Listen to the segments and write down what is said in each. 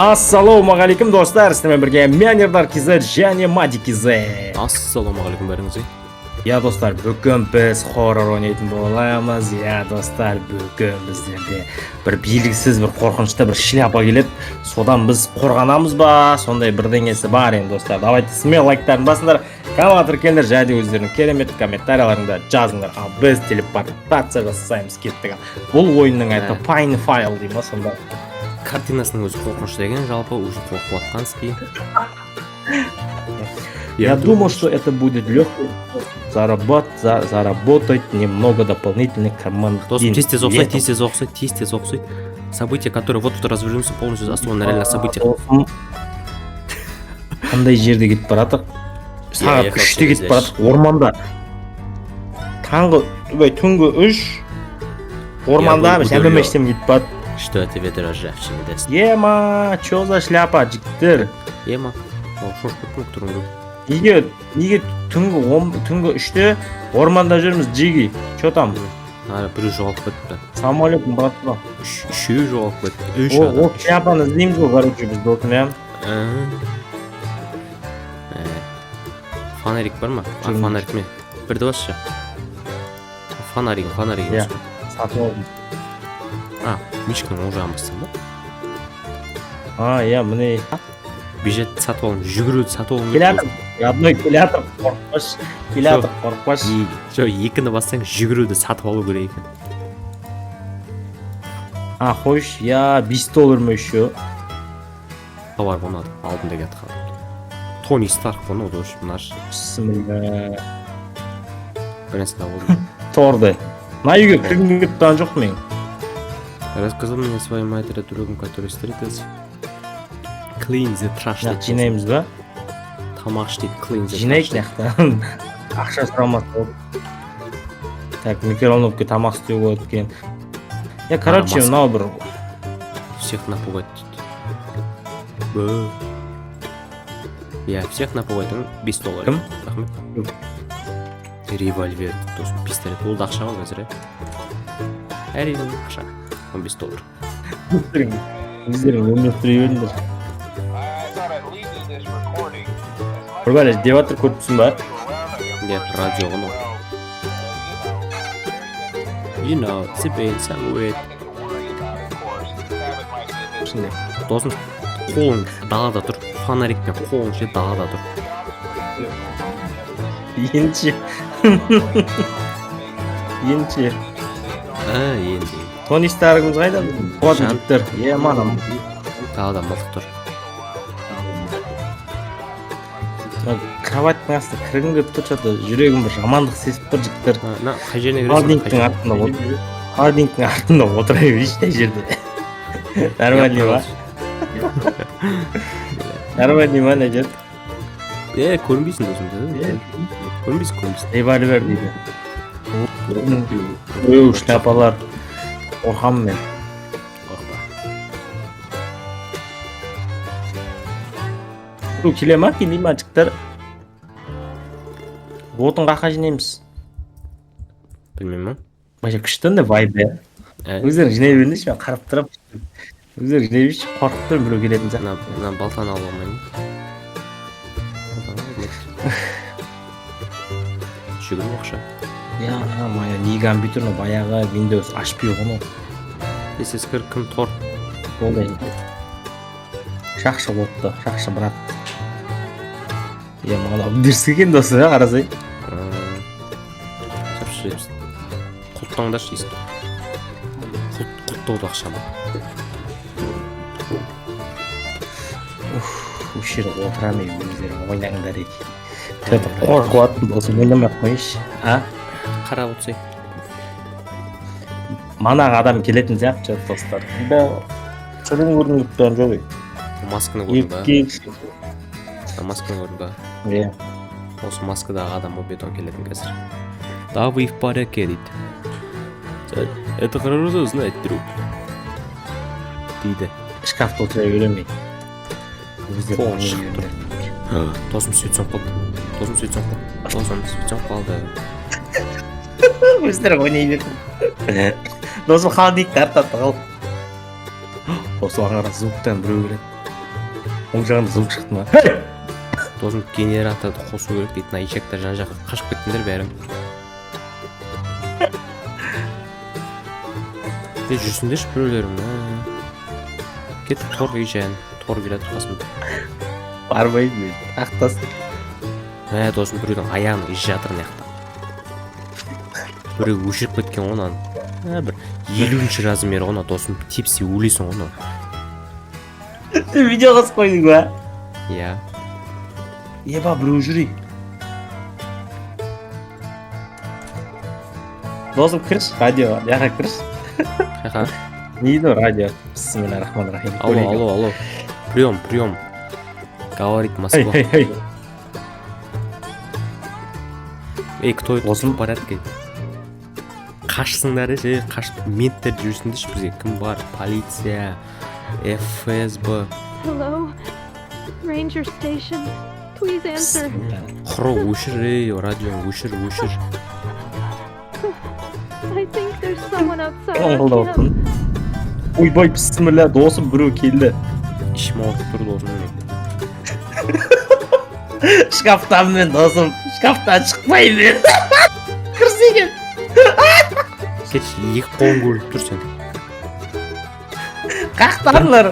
Ассалаумағалейкум достар, сіздермен бірге Миллионерлар KZ және Мади KZ. Ассалаумағалейкум бәріңізге. Я достар, бүгін біз хоррор ойнайтын боламыз. Я достар, бүгін біздерде бір белгісіз, бір қорқынышты бір шляпа келеді. Содан біз қорғанамыз ба? Сондай бірдеңесі бар енді достар. Давайте смело лайктарын басыңдар, каналға тіркеліңдер, және өздерінің керемет комментарияларыңда жазыңдар. Ал біз телепортация жасаймыз, кеттік. Бұл ойынның аты Pine File дейді ма сонда? Картинасының өзі қорқынышты екен, жалпы уже қорқыватқан ски. Я думал, что это будет легко заработать немного дополнительных командных денег. Тез оқсайт. События, которые вот тут развернутся, полностью основаны на реальных событиях. Қандай жерде кетіп баратық? Сағат 3-те кетіп баратық, орманда. Түнгі 3 орманда әмемештем кетіп баратық. Что это ветер ржавчины даст? Ема, чё за шляпа, жігіттер? Ема, шош көптің тұрыңды. Неге түнгі 3-те орманда жүрміз, жиги? Чё там? Біреу жоғалып кетті. Самолетің братва. Үшеу жоғалып кетті. Ол шляпаны іздейміз ғой, короче, біз досым, я? Фонарик бар ма? Фонарик ме? Бірді басшы. Фонарик. Я, сатып алдым. Мишканың оң жағын бастан ба? Я, міне. Бежетті сатып алым, жүгіруді сатып алым. Келятыр, қорқпаш. Екіні бастан жүгіруді сатып алу керек екен. Қойш, я $5 ма еще? Товар бұнады, алдында кетті қалды. Тони Старк бұны оды өшіп наш. Бісміллә. Бірінсі болды. Торды. На үйге кіргім кетті жоқ мен. Рассказал мне своей матери другом, который встретился. Clean the trash. Жинаймыз ба? Тамақ іштейді, clean the trash. Жинайық наяқтан. Ақша сұрамас болды. Так, микроволновка тамақ істеу болады екен. Я, короче, мынау бір... Всех напугать. Я всех напугать, $5. Кім? Рахмет. Револьвер, тосын пистолет. Ол да ақша ғой қазір, әрине ақша. $15. Өздерің өмір сүре беріңдер. Бір бәлеш, деватыр көріпсің ба? Радио ғыны. You know, Сибейн, Самуэт. Досын, қолың далада тұр. Фонарикпен қолың ше далада тұр. Енші. Енді. Тони Старкымыз қайда? Қуатын жүктер. Манам. Далада мылтық тұр. Кроваттың асты кіргім кеп тұр, что-то жүрегім бір жамандық сезіп тұр жүктер. Қай жеріне көресің? Хардингтің артында отыра берейші тәй жерде. Нормальный ма? Нормальный ма, нәжет? Көрінбейсің досым. Көрінбейсің. Револьвер дейді. Өу, шляпалар. Орхам мен. Келе ма, келей ма жіктер? Отын қақа жинаймыз. Білмейм ма? Баша күштінді вайды. Өздерің жинай беріндеші, мен қарап тұрам. Өздерің жинай берші, қорқып тұрым біреу келетін зақ. Мына балтаны алып алмайын. Жүгірім оқша. Я, моя не компьютерны баяғы Windows ашпай ғыны. Есескір кім тор? Олдай. Шақшы болыпты, шақшы брат. Маған абдерсі екен досы, қарасай. Шапшы жепсін. Құттаңдашы дейсің. Құттауды ақшама. Өшері отырам ей, өздері ойнаңдар еді. Қорқуатын досы ойнамақ қойыш. Қарап өтсей. Манағы адам келетін сияқты достар. Шөлін көрдің өттен жоқ ей. Масканы көрдің ба? Масканы көрдің ба? Осы маскадағы адам о бетон келетін қазір. Да вы в порядке дейді. Это хорошо знать, друг. Дейді. Шкафта отыра беремей. Қолын шығып тұр. Досым сөйтсем қалды. Өздері ойнай берді. Досым қалдейік тартатты қал. Осы аңғара звуктан біреу келеді. оң жағында звук шықты ма? Досым генераторды қосу керек дейді. Мына ишектер жан жаққа қашып кеттіңдер бәрі. Жүрсіңдерші біреулерім. Кет тор ишен, тор келеді қасымда. Бармайды мен. Ақтасын. Досым біреудің аяғын иші жатыр мына біреу өшіріп кеткен онан. Бір 50-ші размері ona досым тепсе өлесің оны. Сен видео қосып қойдың ба? Иә. Еба біреу жүр. Досым кіріш, радио, яға кіріш. Қайқа? Не дейді радио? Бисмиллахиррахманиррахим. Алло. Прием. Говорит Москва. Эй, кто это? Досым в порядке? Қашсыңдар ше, қашып менттер жүрсіңдерші бізге. Кім бар? Полиция, ФСБ. Hello, Ranger Station. Please answer. Құры өшір, радионы өшір. I think there's someone outside. Қаңғылда I can't. отырмын. Ойбай, бісміллә, досым біреу келді. Ішім ауырып тұр досым. Шкафтан мен досым, шкафтан шықпаймын. Кірсеген. Кетші, екі қолын көріп тұр сен. Қақтарлар.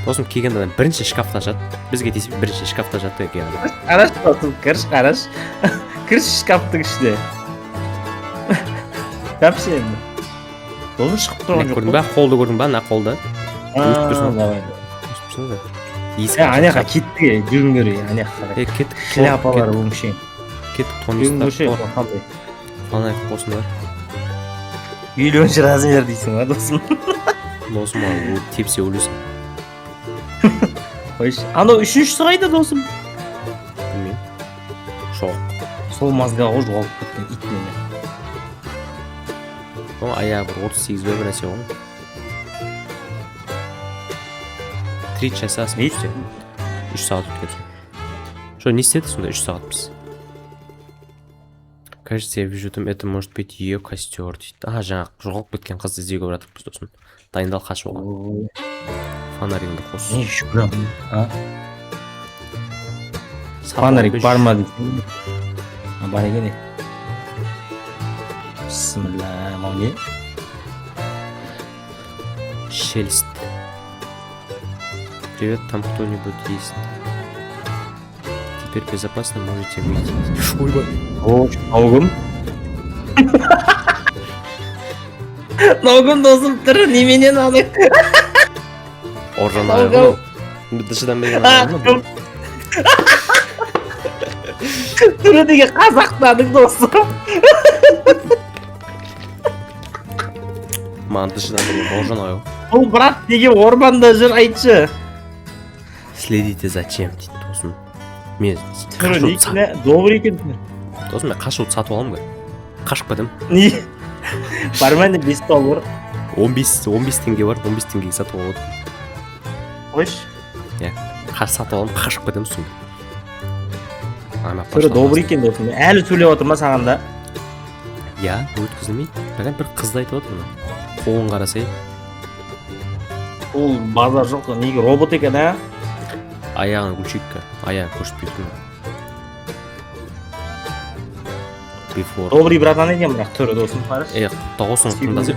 Досым келген адам бірінші шкафта жат. Бізге тесіп бірінші шкафта жатты екен. Қараш досым, қараш. Кіріш шкафтың ішіне. Вообще енді. Досым шығып тұрған жоқ. Көрдің ба? Қолды көрдің ба? На қолды. Аняқа кетті, жүрін көрей, аняқа. Кеттік. Шляпалар өңшең. Кеттік Жүрін көрші, тонистар. қандай. Фонарик қосыңдар. 50-ші размер дейсің ба, досым? Досым ал, тепсе өлесің. Қойшы. Анау үшіншісі қайда, досым? Білмеймін. Жоқ. Сол мазғаға жоғалып кеткен ит мені. Аяғы бір 38 бе бір нәрсе ғой. 3 часа спустя. 3 сағат өткен. Что, не істеді сонда 3 сағат біз? Кажется, я вижу там, это может быть ее костер дейді. Жаңа жоғалып кеткен қызды іздеуге баратырмыз досым. Дайындал қашып оған. Фонаригіңді қос. Не шүкірім, а? Фонарик бар ма дейсің? Бар екен е. Бисмилля, мынау не? Шелест. Привет, там кто-нибудь есть? Теперь безопасно можете выйти. Ойбай. Наугым? Наугым досым түрі неменен алды? Оржан аяғы. Дышыдан берген аяғы ма? Түрі деген қазақтадың досым. Маған дышыдан берген Оржан аяғы. Бұл брат деген орманда жүр, айтшы. Следите зачем дейді досым. Мен Түрі некіне добыр екен. досым мен қашуды сатып аламын ғой. Қашып кетем. Не? Бар ма не $5? 15 теңге бар, 15 теңгеге сатып алып отырмын. Қойш. Сатып аламын, қашып кетем сонда. Түрі добыр екен досым. Әлі сөйлеп отыр ма саған да? Я, өткізілмейді. Бірақ бір қызды айтып отыр ма? Қолын қарасай. Ол базар жоқ, неге робот екен, а? Аяғын күлшекке, аяғын көрсетпейді. Before. Добрый братан екен бірақ түрі досым. Дауысың тыңдасы.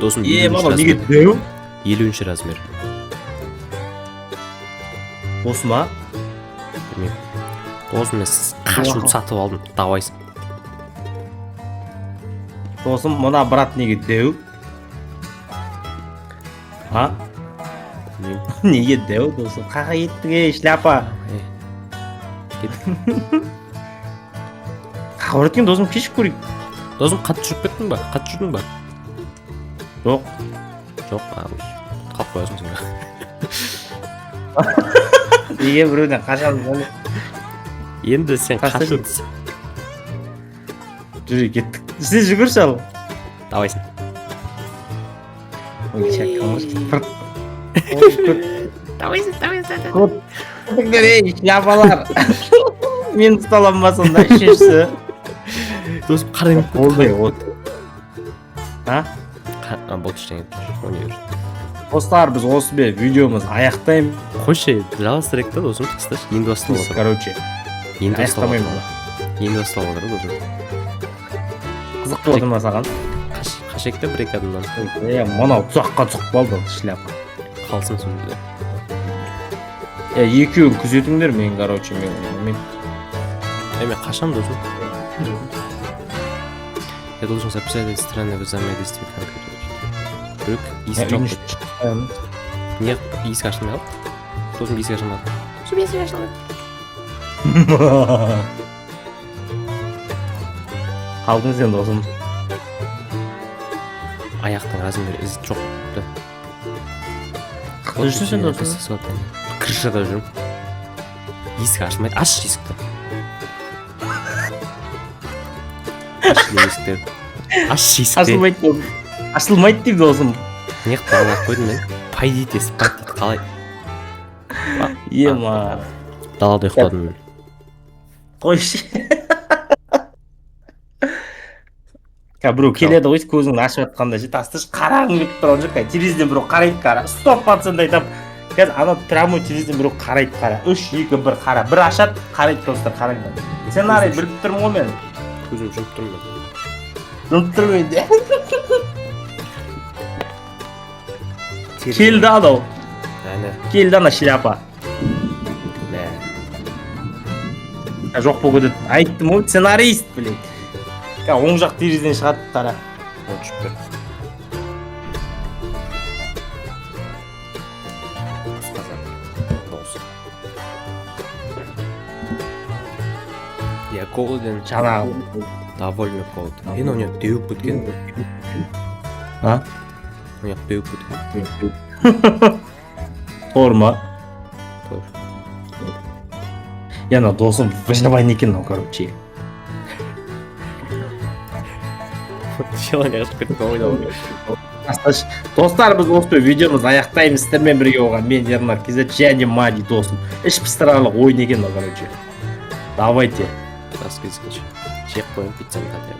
Досым мама, неге дөу? 50-ші размер. Осы ма? Білмеймін. Досым мен қашуды сатып алдым, давайсың. Досым, мұна брат неге дөу? А? Білмеймін. Неге дөу досым? Қаға еттіге, шляпа. Қаға өткен досым кешіп көрейік. Досым қатты жүріп кеттің ба? Қатты жүрдің ба? Жоқ. Жоқ, қалып қоясың сен. Неге біреуден қашамыз әлі? Енді сен қашуды. Жүре кеттік. Сен жүгірші ал. Давайсың. Ой, шәккамыз. Давайсың. Көтіңдер, шляпалар. Мен тұталам ба сонда, үшіншісі. Досым қарайым. Олдай от. А? Болды ештеңе. Ойнай бер. Достар, біз осымен видеомыз аяқтаймыз. Қойшы, жалғастырайық та досым, қысташ. Енді басталып отыр. Короче, Енді басталып аяқтамаймын отыр. Енді басталып отыр досым. қызық болып отыр ма саған? Қашекті бір-екі адамнан. Мынау тұзаққа түсіп қалды шляпа. Қалсын сонда. Екеуін күзетіңдер мен, короче, мен. Мен қашам досым. Я должен записать странное взаимодействие компьютера. Вдруг есік жоқ қойды. Не, есік ашылмай қалды. Досым есік ашылмады. Досым есік ашылмады. Қалдыңыз енді досым. Аяқтың размері із жоқ. Қайда жүрсің сен досым? Крышада жүрмін. Есік ашылмайды. Аш есікті. Аш есікті. Ашылмайды дейді досым. Неғып бағалап қойдым мен. Пайдите, спать дейді. Қалай? Ема. Далада ұйықтадым. Қойшы. Біреу келеді ғой, көзіңді ашып жатқанда ше, тастыш қараңғы кетіп тұрған жоқ, телевизорден біреу қарайды қара. 100% айтам. Қазір ана прямой телевизорден біреу қарайды қара. 3, 2, 1 қара. Бір ашады, қарайды достар, қараңдар. Сценарий біліп тұрмын ғой мен. Көзім жұмып тұрмын мен. Жұмып тұрмын енді. Келді анау. Келді ана шляпа. Жоқ бұл көдет. Айттым ғой, сценарист, блин. Оң жақ терезеден шығады, қара. Вот шүпір. Я голоден. Жаңағы. Довольно голоден. Мен оны деуіп біткен. А? Оны деуіп біткен. Торма. Тор. Яна досым выживание екен, короче. Желание ашып кетіп ойнауы. Достар, біз осы видеомыз аяқтаймыз. Сіздермен бірге болған мен Ернар Кизет және Мади досым. Іш пыстырарлық ойын екен, короче. Давайте. Раскрыть, жеп қойын пиццаны қатайым.